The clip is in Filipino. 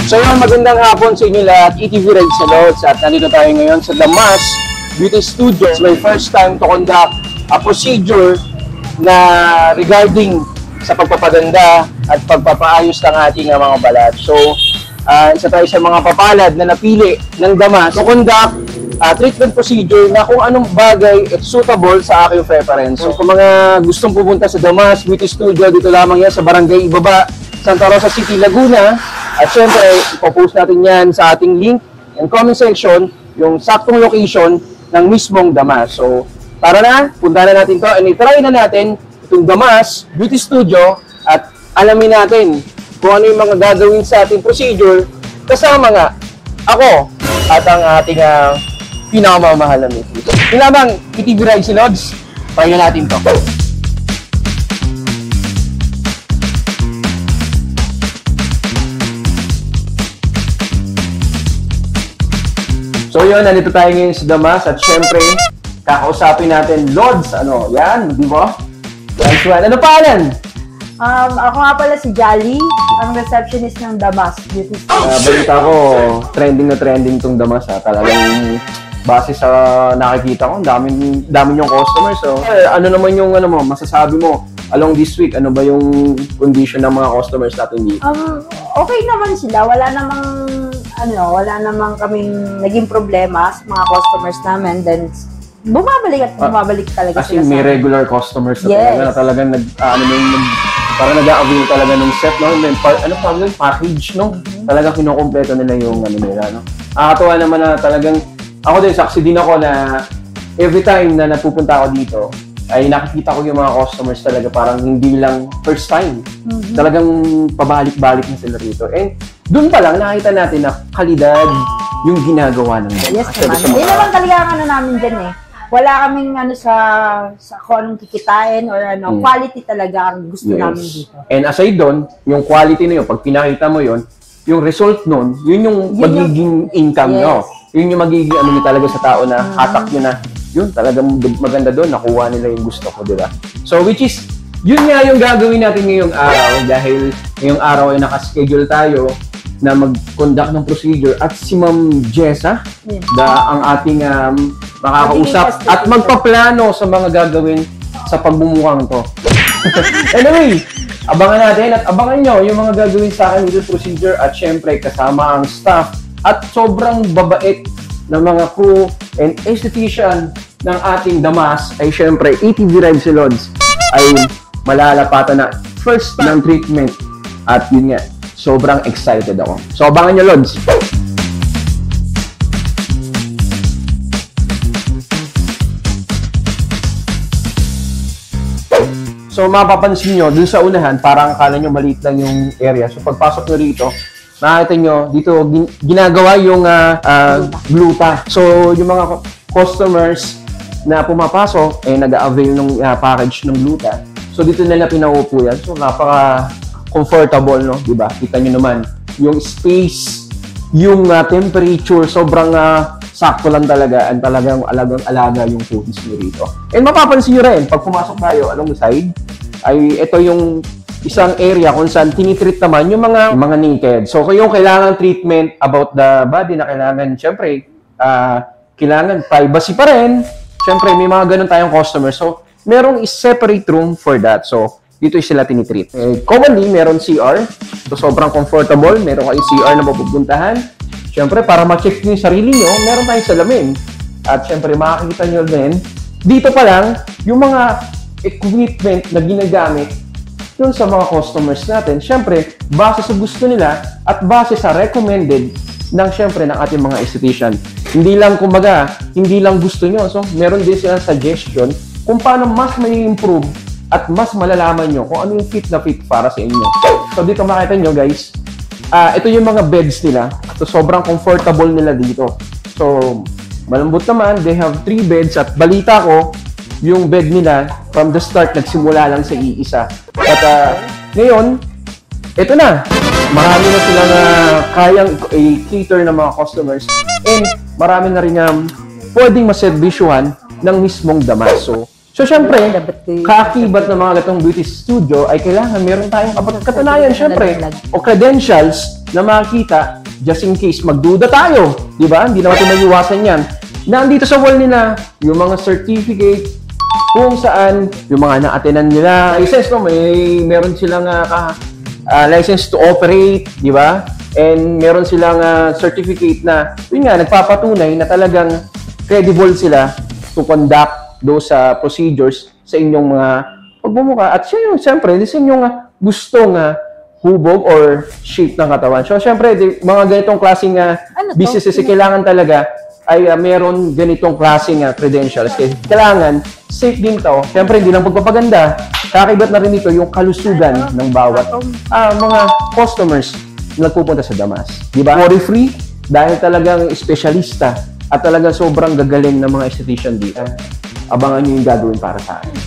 So yun, magandang hapon sa inyo lahat. ETV Red Salots at nandito tayo ngayon sa Damas Beauty Studio. It's my first time to conduct a procedure na regarding sa pagpapadanda at pagpapaayos ng ating mga balat. So, isa tayo sa mga papalad na napili ng Damas to conduct treatment procedure na kung anong bagay at suitable sa aking preference. So, kung mga gustong pupunta sa Damas Beauty Studio, dito lamang yan sa Barangay Ibaba, Santa Rosa City, Laguna. At syempre, ipopost natin yan sa ating link and comment section, yung saktong location ng mismong Damas. So, tara na, punta na natin to and itry na natin itong Damas Beauty Studio at alamin natin kung ano yung mga gagawin sa ating procedure kasama nga ako at ang ating pinakamamahal na meet dito. Yung lamang, ETV Red Salots, try na natin to. So yun, nandito tayo ngayon sa Damas at syempre, kakausapin natin Lods, yan, di ba? Ano pangalan? Ako nga pala si Jolly, ang receptionist ng Damas Beauty Studio. Balita ko, trending na trending tong Damas talagang base sa nakikita ko, dami yung customers. So, ano naman yung masasabi mo along this week? Ano ba yung condition ng mga customers natin dito? Okay naman sila, wala namang kaming naging problema sa mga customers namin. Then, bumabalik talaga As sila in, may regular customers na talagang parang nag-a-avail talaga ng set, no? And then, package, no? Talagang kinukumpleto nila yung nila, no? Nakakatuwa naman na talagang, ako din, saksi din ako na every time na napupunta ako dito, ay nakikita ko yung mga customers talaga parang hindi lang first time. Talagang pabalik-balik na sila rito. And doon pa lang nakita natin na kalidad yung ginagawa ng mga. Yes naman. Hindi naman talaga ang namin dyan eh. Wala kaming sa kung anong kikitain or quality talaga ang gusto namin dito. And aside doon, yung quality na yun, pag pinakita mo yun, yung result nun, yun yung magiging income, no? Yun yung magiging talaga sa tao na hatak yun na, yun, talagang maganda doon, nakuha nila yung gusto ko, di ba? So, which is, yun nga yung gagawin natin ngayong araw dahil ngayong araw ay nakaschedule tayo na mag-conduct ng procedure at si Ma'am Jessa, ang ating makakausap at magpaplano sa mga gagawin sa pagbumukhang to. Anyway, abangan natin at abangan nyo yung mga gagawin sa akin dito procedure at syempre kasama ang staff at sobrang babait ng mga crew and esthetician ng ating Damas ay syempre ETV Red Salots ay malalapatan na first ng treatment at yun nga, sobrang excited ako. So abangan nyo, Lods! So mapapansin nyo, dun sa unahan, parang akala nyo maliit lang yung area. So pagpasok nyo rito, nakita nyo, dito ginagawa yung gluta. So yung mga customers na pumapasok, nag-a-avail ng package ng gluta. So dito nila pinaupo yan. So napaka-comfortable, no? Diba? Kita nyo naman, yung space, yung temperature, sobrang sakto lang talaga and talagang alagang-alaga yung focus nyo rito. And mapapansin nyo rin, pag pumasok tayo along the side, ay ito yung isang area kung saan tinitreat naman yung mga naked. So, kung yung kailangan treatment about the body na kailangan, syempre, kailangan privacy pa rin. Syempre, may mga ganun tayong customer. So, merong separate room for that. So, dito sila tinitreat. Commonly, meron CR. So, sobrang comfortable. Meron kayong CR na mapupuntahan. Syempre, para ma-check nyo yung sarili nyo, meron tayong salamin. At syempre, makakita nyo din, dito pa lang, yung mga equipment na ginagamit yun sa mga customers natin. Syempre, base sa gusto nila at base sa recommended ng syempre ng ating mga esthetician. Hindi lang, kumbaga, hindi lang gusto nyo. So, meron din silang suggestion kung paano mas may improve at mas malalaman nyo kung ano yung fit na fit para sa inyo. So, dito makita nyo, guys, ito yung mga beds nila. So, sobrang comfortable nila dito. So, malambot naman. They have 3 beds at balita ko, yung bed nila, from the start, nagsimula lang sa iisa. At ngayon, ito na. Marami na silang kayang i-cater ng mga customers. And marami na rin pwedeng maservisyuhan ng mismong Damas. So, So, syempre, Dapat ko yung- kaakibat ng mga gatong beauty studio ay kailangan meron tayong katunayan, syempre, o credentials na makikita just in case magduda tayo. Di ba? Hindi naman maiiwasan yan. Nandito sa wall nila, yung mga certificate, kung saan, yung mga na-attenan nila. License no, meron silang license to operate, di ba? And meron silang certificate na, yun nga, nagpapatunay na talagang credible sila to conduct those procedures sa inyong mga pagmumukha. At siya yung, siyempre, sa inyong gustong hubog or shape ng katawan. So, siyempre, mga ganitong klaseng businesses, kailangan talaga ay meron ganitong klaseng credentials. Kaya kailangan, safe din to. Siyempre, hindi lang pagpapaganda. Kakakibat na rin ito yung kalusugan ng bawat mga customers na nagpupunta sa Damas. Di ba? Worry-free dahil talagang espesyalista at talagang sobrang gagaling ng mga esthetician dito. Abangan nyo yung gagawin para sa akin.